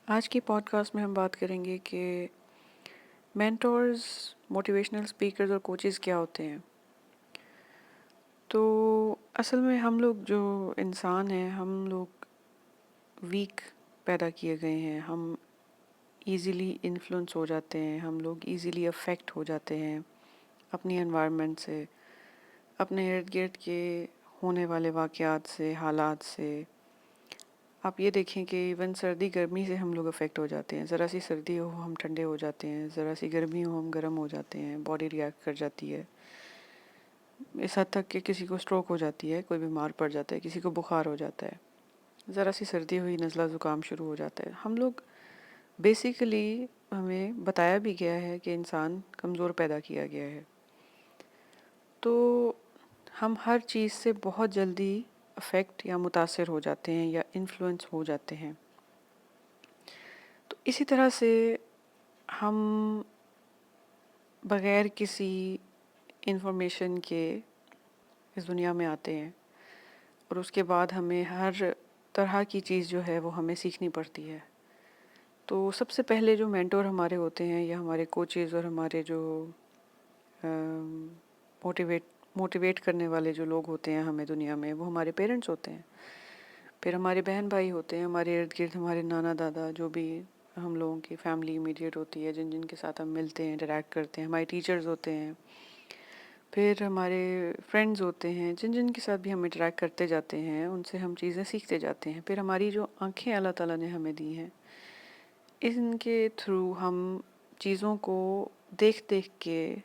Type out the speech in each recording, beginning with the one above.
آج کی pod cost میں ہم بات کریں گے کہ مینٹورز، موٹیویشنل اسپیکرز اور کوچز کیا ہوتے ہیں۔ تو اصل میں ہم لوگ جو انسان ہیں، ہم لوگ ویک پیدا کیے گئے ہیں، ہم ایزیلی انفلوئنس ہو جاتے ہیں، ہم لوگ ایزیلی افیکٹ ہو جاتے ہیں اپنی انوائرمنٹ سے، اپنے ارد گرد کے ہونے والے واقعات سے، حالات سے۔ آپ یہ دیکھیں کہ ایون سردی گرمی سے ہم لوگ افیکٹ ہو جاتے ہیں، ذرا سی سردی ہو ہم ٹھنڈے ہو جاتے ہیں، ذرا سی گرمی ہو ہم گرم ہو جاتے ہیں، باڈی ریئیکٹ کر جاتی ہے اس حد تک کہ کسی کو اسٹروک ہو جاتی ہے، کوئی بیمار پڑ جاتا ہے، کسی کو بخار ہو جاتا ہے، ذرا سی سردی ہوئی نزلہ زکام شروع ہو جاتا ہے۔ ہم لوگ بیسیکلی ہمیں بتایا بھی گیا ہے کہ انسان کمزور پیدا کیا گیا ہے، تو ہم ہر چیز سے بہت جلدی افیکٹ یا متاثر ہو جاتے ہیں یا انفلوئنس ہو جاتے ہیں۔ تو اسی طرح سے ہم بغیر کسی انفارمیشن کے اس دنیا میں آتے ہیں، اور اس کے بعد ہمیں ہر طرح کی چیز جو ہے وہ ہمیں سیکھنی پڑتی ہے۔ تو سب سے پہلے جو مینٹور ہمارے ہوتے ہیں یا ہمارے کوچز اور ہمارے جو موٹیویٹ موٹیویٹ کرنے والے جو لوگ ہوتے ہیں ہمیں دنیا میں، وہ ہمارے پیرنٹس ہوتے ہیں، پھر ہمارے بہن بھائی ہوتے ہیں، ہمارے ارد گرد ہمارے نانا دادا، جو بھی ہم لوگوں کی فیملی امیڈیٹ ہوتی ہے، جن کے ساتھ ہم ملتے ہیں، انٹریکٹ کرتے ہیں، ہمارے ٹیچرز ہوتے ہیں، پھر ہمارے فرینڈز ہوتے ہیں، جن کے ساتھ بھی ہم انٹریکٹ کرتے جاتے ہیں، ان سے ہم چیزیں سیکھتے جاتے ہیں۔ پھر ہماری جو آنکھیں اللہ تعالیٰ نے ہمیں دی ہیں، ان کے تھرو ہم چیزوں کو دیکھ دیکھ کے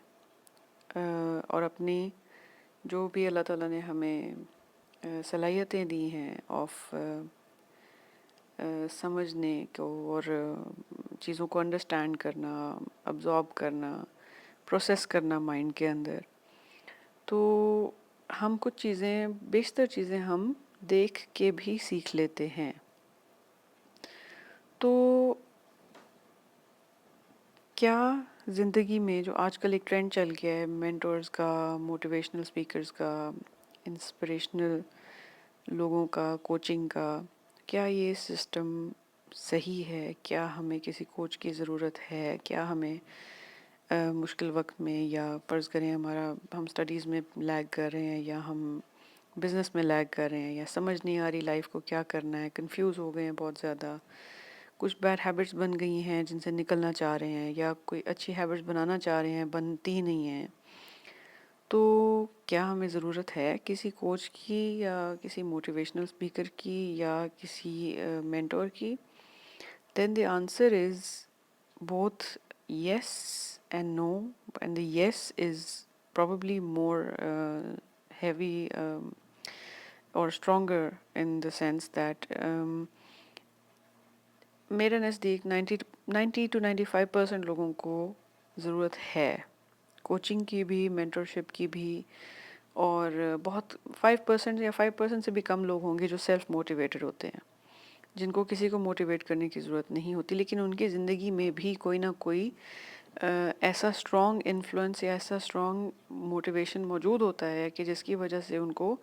اور اپنی جو بھی اللہ تعالیٰ نے ہمیں صلاحیتیں دی ہیں آف سمجھنے کو اور چیزوں کو انڈرسٹینڈ کرنا، ابزارب کرنا، پروسیس کرنا مائنڈ کے اندر، تو ہم کچھ چیزیں، بیشتر چیزیں ہم دیکھ کے بھی سیکھ لیتے ہیں۔ تو کیا زندگی میں جو آج کل ایک ٹرینڈ چل گیا ہے مینٹورز کا، موٹیویشنل اسپیکرز کا، انسپریشنل لوگوں کا، کوچنگ کا، کیا یہ سسٹم صحیح ہے؟ کیا ہمیں کسی کوچ کی ضرورت ہے؟ کیا ہمیں مشکل وقت میں، یا فرض کریں ہم سٹڈیز میں لیگ کر رہے ہیں، یا ہم بزنس میں لیگ کر رہے ہیں، یا سمجھ نہیں آ رہی لائف کو کیا کرنا ہے، کنفیوز ہو گئے ہیں بہت زیادہ، کچھ بیڈ ہیبٹس بن گئی ہیں جن سے نکلنا چاہ رہے ہیں، یا کوئی اچھی ہیبٹس بنانا چاہ رہے ہیں، بنتی نہیں ہیں، تو کیا ہمیں ضرورت ہے کسی کوچ کی، یا کسی موٹیویشنل اسپیکر کی، یا کسی مینٹور کی؟ Then the answer is both yes and no, and the yes is probably more heavy or stronger in the sense that میرے نزدیک 90 to 95% لوگوں کو ضرورت ہے کوچنگ کی بھی، مینٹورشپ کی بھی، اور بہت 5% یا 5% سے بھی کم لوگ ہوں گے جو سیلف موٹیویٹڈ ہوتے ہیں، جن کو کسی کو موٹیویٹ کرنے کی ضرورت نہیں ہوتی، لیکن ان کی زندگی میں بھی کوئی نہ کوئی ایسا اسٹرانگ انفلوئنس یا ایسا اسٹرانگ موٹیویشن موجود ہوتا ہے کہ جس کی وجہ سے ان کو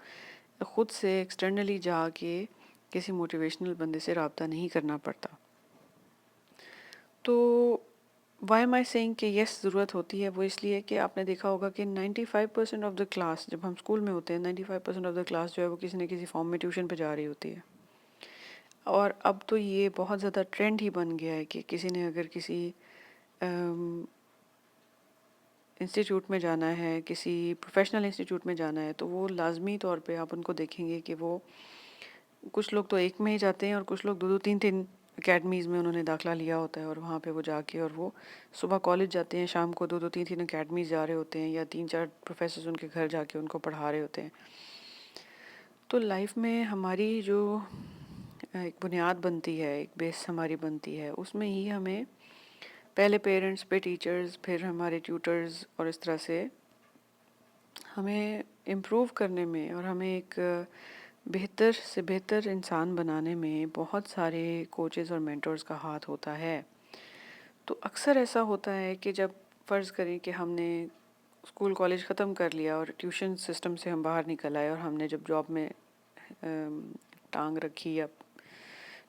خود سے ایکسٹرنلی جا کے کسی موٹیویشنل بندے سے رابطہ نہیں کرنا پڑتا۔ تو وائی ایم آئی سینگ کہ یس ضرورت ہوتی ہے، وہ اس لیے کہ آپ نے دیکھا ہوگا کہ 95% آف دا کلاس، جب ہم اسکول میں ہوتے ہیں 95% آف دا کلاس جو ہے وہ کسی نہ کسی فارم میں ٹیوشن پہ جا رہی ہوتی ہے، اور اب تو یہ بہت زیادہ ٹرینڈ ہی بن گیا ہے کہ کسی نے اگر کسی انسٹیٹیوٹ میں جانا ہے، کسی پروفیشنل انسٹیٹیوٹ میں جانا ہے، تو وہ لازمی طور پہ آپ ان کو دیکھیں گے کہ وہ کچھ لوگ تو ایک میں ہی جاتے ہیں، اور کچھ لوگ 2 3 اکیڈمیز میں انہوں نے داخلہ لیا ہوتا ہے، اور وہاں پہ وہ جا کے، اور وہ صبح کالج جاتے ہیں، شام کو 2 3 اکیڈمیز جا رہے ہوتے ہیں، یا 3 4 پروفیسرز ان کے گھر جا کے ان کو پڑھا رہے ہوتے ہیں۔ تو لائف میں ہماری جو ایک بنیاد بنتی ہے، ایک بیس ہماری بنتی ہے، اس میں ہی ہمیں پہلے پیرنٹس، پہ ٹیچرز، پھر ہمارے ٹیوٹرز، اور اس طرح سے ہمیں امپروو کرنے میں اور ہمیں ایک بہتر سے بہتر انسان بنانے میں بہت سارے کوچز اور مینٹورز کا ہاتھ ہوتا ہے۔ تو اکثر ایسا ہوتا ہے کہ جب فرض کریں کہ ہم نے اسکول کالج ختم کر لیا اور ٹیوشن سسٹم سے ہم باہر نکل آئے، اور ہم نے جب جاب میں ٹانگ رکھی یا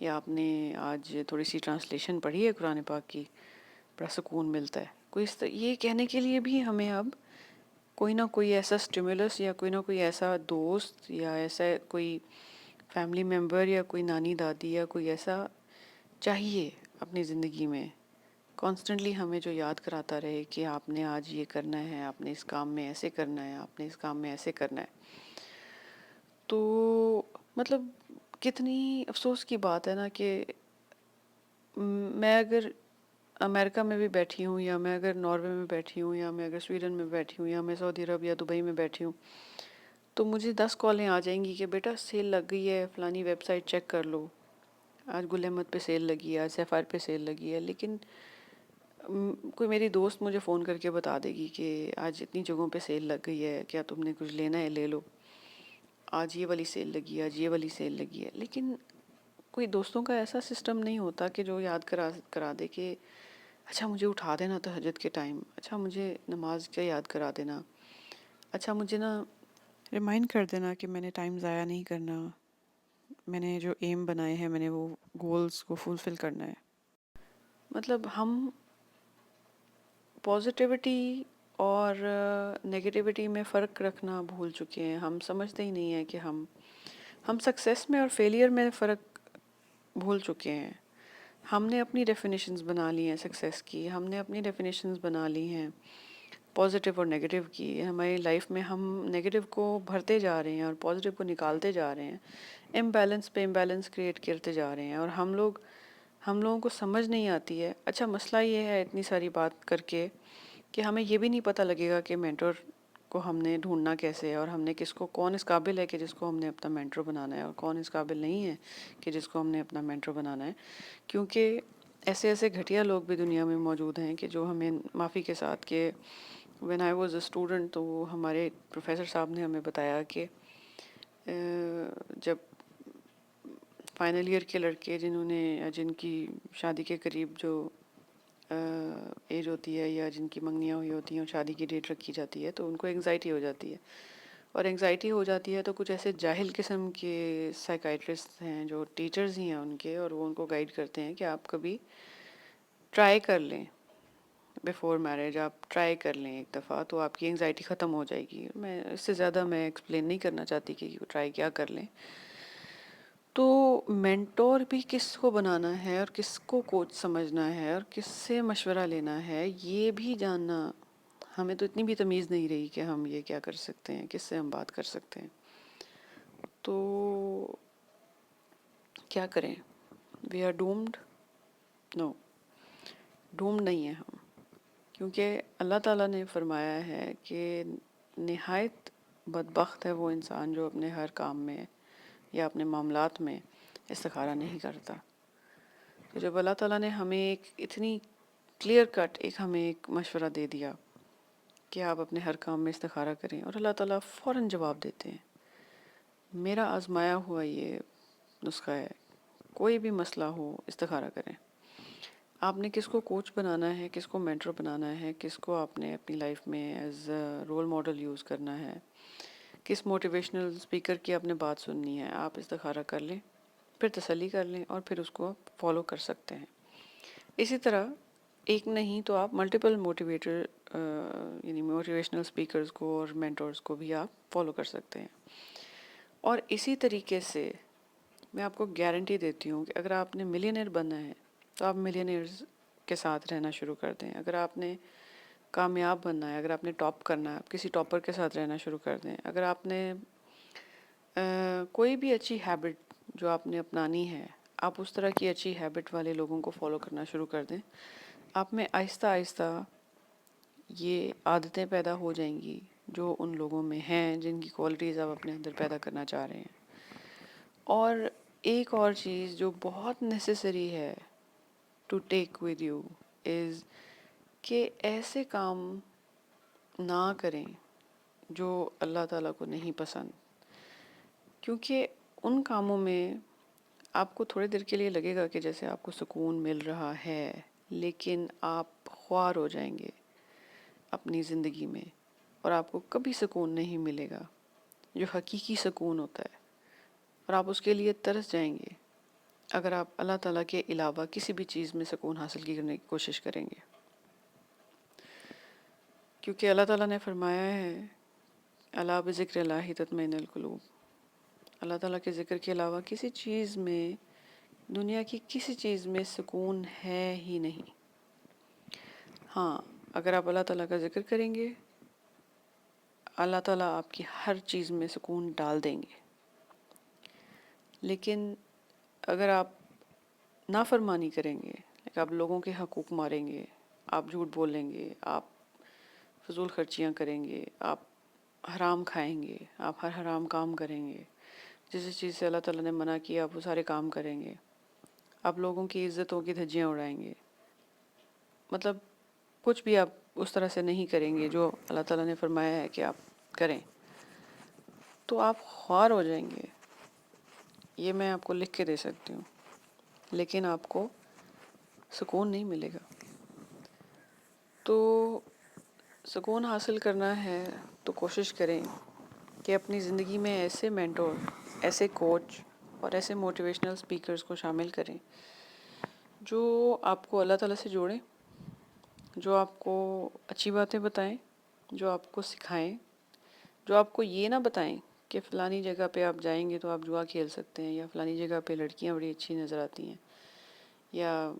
یا آپ نے آج تھوڑی سی ٹرانسلیشن پڑھی ہے قرآن پاک کی، بڑا سکون ملتا ہے. کوئی یہ کہنے کے لیے بھی ہمیں اب کوئی نہ کوئی ایسا اسٹیمولس یا کوئی نہ کوئی ایسا دوست یا ایسا کوئی فیملی ممبر یا کوئی نانی دادی یا کوئی ایسا چاہیے اپنی زندگی میں، کانسٹنٹلی ہمیں جو یاد کراتا رہے کہ آپ نے آج یہ کرنا ہے، آپ نے اس کام میں ایسے کرنا ہے، آپ نے اس کام میں ایسے کرنا ہے. تو مطلب کتنی افسوس کی بات ہے نا کہ میں اگر امریکہ میں بھی بیٹھی ہوں، یا میں اگر ناروے میں بیٹھی ہوں، یا میں اگر سویڈن میں بیٹھی ہوں، یا میں سعودی عرب یا دبئی میں بیٹھی ہوں، تو مجھے 10 کالیں آ جائیں گی کہ بیٹا سیل لگ گئی ہے، فلانی ویب سائٹ چیک کر لو، آج گل احمد پہ سیل لگی ہے، آج سیفائر پہ سیل لگی ہے. لیکن کوئی میری دوست مجھے فون کر کے بتا دے گی کہ آج اتنی جگہوں پہ سیل لگ گئی ہے، کیا تم نے کچھ لینا ہے لے لو، آج یہ والی سیل لگی ہے، آج یہ والی سیل لگی ہے. لیکن کوئی دوستوں کا ایسا سسٹم نہیں ہوتا کہ جو یاد کرا دے کہ اچھا مجھے اٹھا دینا تہجد کے ٹائم، اچھا مجھے نماز کا یاد کرا دینا، اچھا مجھے نا ریمائنڈ کر دینا کہ میں نے ٹائم ضائع نہیں کرنا، میں نے جو ایم بنائے ہیں میں نے وہ گولز کو فلفل کرنا ہے. مطلب ہم پازیٹیوٹی اور نگیٹیوٹی میں فرق رکھنا بھول چکے ہیں. ہم سمجھتے ہی نہیں ہیں کہ ہم سکسیس میں اور فیلئر میں فرق بھول چکے ہیں. ہم نے اپنی ڈیفینیشنز بنا لی ہیں سکسیس کی، ہم نے اپنی ڈیفینیشنز بنا لی ہیں پازیٹیو اور نگیٹیو کی. ہماری لائف میں ہم نگیٹیو کو بھرتے جا رہے ہیں اور پازیٹیو کو نکالتے جا رہے ہیں، امبیلنس پہ امبیلنس کریٹ کرتے جا رہے ہیں. اور ہم لوگوں کو سمجھ نہیں آتی ہے. اچھا مسئلہ یہ ہے اتنی ساری بات کر کے کہ ہمیں یہ بھی نہیں پتہ لگے گا کہ مینٹور کو ہم نے ڈھونڈنا کیسے ہے، اور ہم نے کون اس قابل ہے کہ جس کو ہم نے اپنا مینٹور بنانا ہے، اور کون اس قابل نہیں ہے کہ جس کو ہم نے اپنا مینٹور بنانا ہے. کیونکہ ایسے گھٹیا لوگ بھی دنیا میں موجود ہیں کہ جو ہمیں معافی کے ساتھ کہ when I was a student, تو ہمارے پروفیسر صاحب نے ہمیں بتایا کہ جب فائنل ایئر کے لڑکے جن کی شادی کے قریب جو ایج ہوتی ہے یا جن کی منگنیاں ہوئی ہوتی ہیں اور شادی کی ڈیٹ رکھی جاتی ہے، تو ان کو انگزائٹی ہو جاتی ہے. اور انگزائٹی ہو جاتی ہے تو کچھ ایسے جاہل قسم کے سائیکائٹرسٹ ہیں جو ٹیچرز ہی ہیں ان کے، اور وہ ان کو گائیڈ کرتے ہیں کہ آپ کبھی ٹرائی کر لیں، بیفور میرج آپ ٹرائی کر لیں ایک دفعہ تو آپ کی انگزائٹی ختم ہو جائے گی. اس سے زیادہ میں ایکسپلین نہیں کرنا چاہتی کہ ٹرائی کیا کر لیں. تو مینٹور بھی کس کو بنانا ہے اور کس کو کوچ سمجھنا ہے اور کس سے مشورہ لینا ہے، یہ بھی جاننا. ہمیں تو اتنی بھی تمیز نہیں رہی کہ ہم یہ کیا کر سکتے ہیں، کس سے ہم بات کر سکتے ہیں. تو کیا کریں؟ We are doomed? No, doomed نہیں ہیں ہم. کیونکہ اللہ تعالیٰ نے فرمایا ہے کہ نہایت بدبخت ہے وہ انسان جو اپنے ہر کام میں یا اپنے معاملات میں استخارہ نہیں کرتا. تو جب اللہ تعالیٰ نے ہمیں ایک اتنی کلیئر کٹ ہمیں ایک مشورہ دے دیا کہ آپ اپنے ہر کام میں استخارہ کریں، اور اللہ تعالیٰ فوراً جواب دیتے ہیں. میرا آزمایا ہوا یہ نسخہ ہے، کوئی بھی مسئلہ ہو استخارہ کریں. آپ نے کس کو کوچ بنانا ہے، کس کو مینٹر بنانا ہے، کس کو آپ نے اپنی لائف میں ایز رول ماڈل یوز کرنا ہے، کس موٹیویشنل اسپیکر کی آپ نے بات سننی ہے، آپ استخارہ کر لیں، پھر تسلی کر لیں اور پھر اس کو آپ فالو کر سکتے ہیں. اسی طرح ایک نہیں تو آپ ملٹیپل یعنی موٹیویشنل اسپیکرز کو اور مینٹورز کو بھی آپ فالو کر سکتے ہیں. اور اسی طریقے سے میں آپ کو گارنٹی دیتی ہوں کہ اگر آپ نے ملینئر بننا ہے تو آپ ملینئرز کے ساتھ رہنا شروع کر دیں. اگر آپ نے کامیاب بننا ہے، اگر آپ نے ٹاپ کرنا ہے، آپ کسی ٹاپر کے ساتھ رہنا شروع کر دیں. اگر آپ نے کوئی بھی اچھی ہیبٹ جو آپ نے اپنانی ہے، آپ اس طرح کی اچھی ہیبٹ والے لوگوں کو فالو کرنا شروع کر دیں. آپ میں آہستہ آہستہ یہ عادتیں پیدا ہو جائیں گی جو ان لوگوں میں ہیں جن کی کوالٹیز آپ اپنے اندر پیدا کرنا چاہ رہے ہیں. اور ایک اور چیز جو بہت نیسیسری ہے ٹو ٹیک ود یو از کہ ایسے کام نہ کریں جو اللہ تعالیٰ کو نہیں پسند. کیونکہ ان کاموں میں آپ کو تھوڑی دیر کے لیے لگے گا کہ جیسے آپ کو سکون مل رہا ہے، لیکن آپ خوار ہو جائیں گے اپنی زندگی میں اور آپ کو کبھی سکون نہیں ملے گا جو حقیقی سکون ہوتا ہے، اور آپ اس کے لیے ترس جائیں گے. اگر آپ اللہ تعالیٰ کے علاوہ کسی بھی چیز میں سکون حاصل کرنے کی کوشش کریں گے، کیونکہ اللہ تعالیٰ نے فرمایا ہے الا بذکر اللہ تطمئن القلوب، اللہ تعالیٰ کے ذکر کے علاوہ کسی چیز میں، دنیا کی کسی چیز میں سکون ہے ہی نہیں۔ ہاں، اگر آپ اللہ تعالیٰ کا ذکر کریں گے، اللہ تعالیٰ آپ کی ہر چیز میں سکون ڈال دیں گے، لیکن اگر آپ نافرمانی کریں گے، آپ لوگوں کے حقوق ماریں گے، آپ جھوٹ بولیں گے، آپ فضول خرچیاں کریں گے، آپ حرام کھائیں گے، آپ ہر حرام کام کریں گے، جس چیز سے اللہ تعالیٰ نے منع کیا آپ وہ سارے کام کریں گے، آپ لوگوں کی عزتوں کی دھجیاں اڑائیں گے، مطلب کچھ بھی آپ اس طرح سے نہیں کریں گے جو اللہ تعالیٰ نے فرمایا ہے کہ آپ کریں، تو آپ خوار ہو جائیں گے، یہ میں آپ کو لکھ کے دے سکتی ہوں، لیکن آپ کو سکون نہیں ملے گا۔ تو سکون حاصل کرنا ہے تو کوشش کریں کہ اپنی زندگی میں ایسے مینٹور، ایسے کوچ اور ایسے موٹیویشنل سپیکرز کو شامل کریں جو آپ کو اللہ تعالیٰ سے جوڑیں، جو آپ کو اچھی باتیں بتائیں، جو آپ کو سکھائیں، جو آپ کو یہ نہ بتائیں کہ فلانی جگہ پہ آپ جائیں گے تو آپ جوا کھیل سکتے ہیں، یا فلانی جگہ پہ لڑکیاں بڑی اچھی نظر آتی ہیں، یا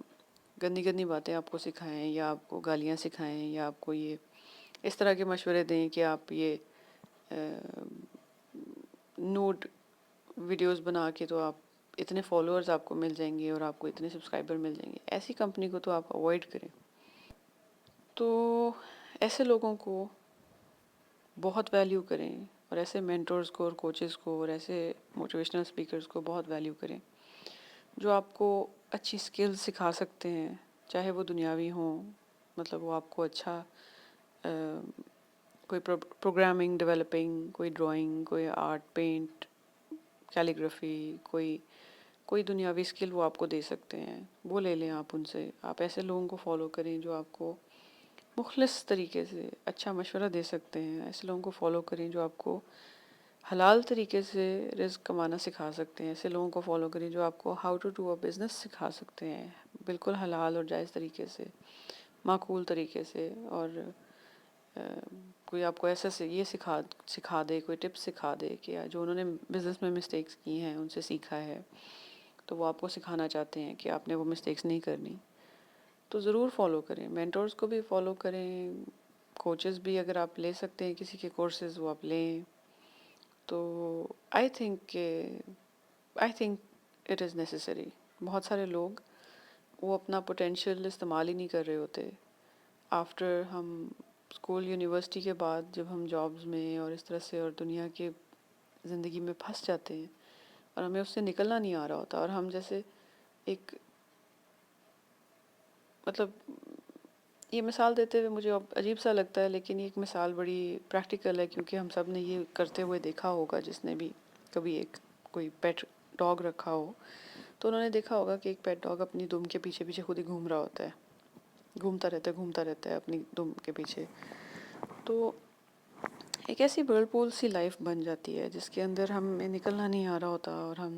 گندی گندی باتیں آپ کو سکھائیں، یا آپ کو گالیاں سکھائیں، یا آپ کو یہ اس طرح کے مشورے دیں کہ آپ یہ نوڈ ویڈیوز بنا کے تو آپ اتنے فالوورز آپ کو مل جائیں گے اور آپ کو اتنے سبسکرائبر مل جائیں گے، ایسی کمپنی کو تو آپ اوائڈ کریں۔ تو ایسے لوگوں کو بہت ویلیو کریں، اور ایسے مینٹورز کو اور کوچز کو اور ایسے موٹیویشنل سپیکرز کو بہت ویلیو کریں جو آپ کو اچھی سکلز سکھا سکتے ہیں، چاہے وہ دنیاوی ہوں، مطلب وہ آپ کو اچھا کوئی پروگرامنگ، ڈیولپنگ، کوئی ڈرائنگ، کوئی آرٹ، پینٹ، کیلیگرافی، کوئی دنیاوی اسکل وہ آپ کو دے سکتے ہیں، وہ لے لیں آپ ان سے۔ آپ ایسے لوگوں کو فالو کریں جو آپ کو مخلص طریقے سے اچھا مشورہ دے سکتے ہیں، ایسے لوگوں کو فالو کریں جو آپ کو حلال طریقے سے رزق کمانا سکھا سکتے ہیں، ایسے لوگوں کو فالو کریں جو آپ کو how to do a business سکھا سکتے ہیں، بالکل حلال اور جائز طریقے سے، معقول طریقے سے، اور کوئی آپ کو ایسا یہ سکھا دے، کوئی ٹپس سکھا دے کہ جو انہوں نے بزنس میں مسٹیکس کی ہیں ان سے سیکھا ہے، تو وہ آپ کو سکھانا چاہتے ہیں کہ آپ نے وہ مسٹیکس نہیں کرنی، تو ضرور فالو کریں۔ مینٹورز کو بھی فالو کریں، کوچز بھی اگر آپ لے سکتے ہیں کسی کے کورسز وہ آپ لیں، تو I think it is necessary. بہت سارے لوگ وہ اپنا پوٹینشیل استعمال ہی نہیں کر رہے ہوتے۔ آفٹر ہم اسکول یونیورسٹی کے بعد جب ہم جابز میں اور اس طرح سے اور دنیا کے زندگی میں پھنس جاتے ہیں اور ہمیں اس سے نکلنا نہیں آ رہا ہوتا، اور ہم جیسے ایک، مطلب یہ مثال دیتے ہوئے مجھے اب عجیب سا لگتا ہے، لیکن یہ ایک مثال بڑی پریکٹیکل ہے، کیونکہ ہم سب نے یہ کرتے ہوئے دیکھا ہوگا، جس نے بھی کبھی کوئی پیٹ ڈاگ رکھا ہو تو انہوں نے دیکھا ہوگا کہ ایک پیٹ ڈاگ اپنی دم کے پیچھے پیچھے خود ہی گھوم رہا ہوتا ہے، گھومتا رہتا ہے اپنی دم کے پیچھے، تو ایک ایسی ورلپول سی لائف بن جاتی ہے جس کے اندر ہمیں نکلنا نہیں آ رہا ہوتا، اور ہم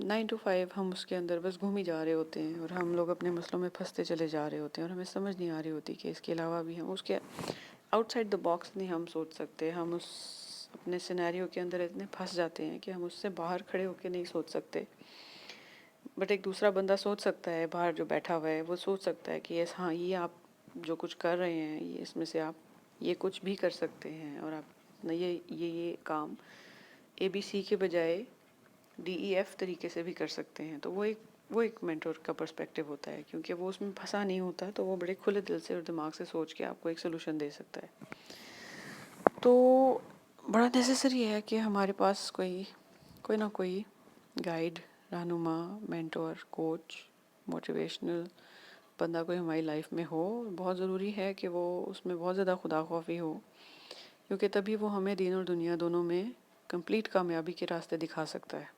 9 to 5 ہم اس کے اندر بس گھوم ہی جا رہے ہوتے ہیں، اور ہم لوگ اپنے مسئلوں میں پھنستے چلے جا رہے ہوتے ہیں، اور ہمیں سمجھ نہیں آ رہی ہوتی کہ اس کے علاوہ بھی ہم اس کے آؤٹ سائڈ دا باکس نہیں ہم سوچ سکتے، ہم اس اپنے سینیریو کے اندر اتنے پھنس جاتے ہیں کہ ہم اس سے باہر کھڑے ہو کے نہیں سوچ سکتے، بٹ ایک دوسرا بندہ سوچ سکتا ہے، باہر جو بیٹھا ہوا ہے وہ سوچ سکتا ہے کہ یس ہاں، یہ آپ جو کچھ کر رہے ہیں یہ اس میں سے آپ یہ کچھ بھی کر سکتے ہیں، اور آپ یہ کام ABC کے بجائے DEF طریقے سے بھی کر سکتے ہیں، تو وہ ایک مینٹور کا پرسپیکٹیو ہوتا ہے، کیونکہ وہ اس میں پھنسا نہیں ہوتا، تو وہ بڑے کھلے دل سے اور دماغ سے سوچ کے آپ کو ایک سلوشن دے سکتا ہے۔ تو بڑا نیسیسری ہے کہ ہمارے پاس کوئی نہ کوئی گائیڈ، رہنما، مینٹور، کوچ، موٹیویشنل بندہ کوئی ہماری لائف میں ہو۔ بہت ضروری ہے کہ وہ اس میں بہت زیادہ خدا خوفی ہو، کیونکہ تبھی وہ ہمیں دین اور دنیا دونوں میں کمپلیٹ کامیابی کے راستے دکھا سکتا ہے۔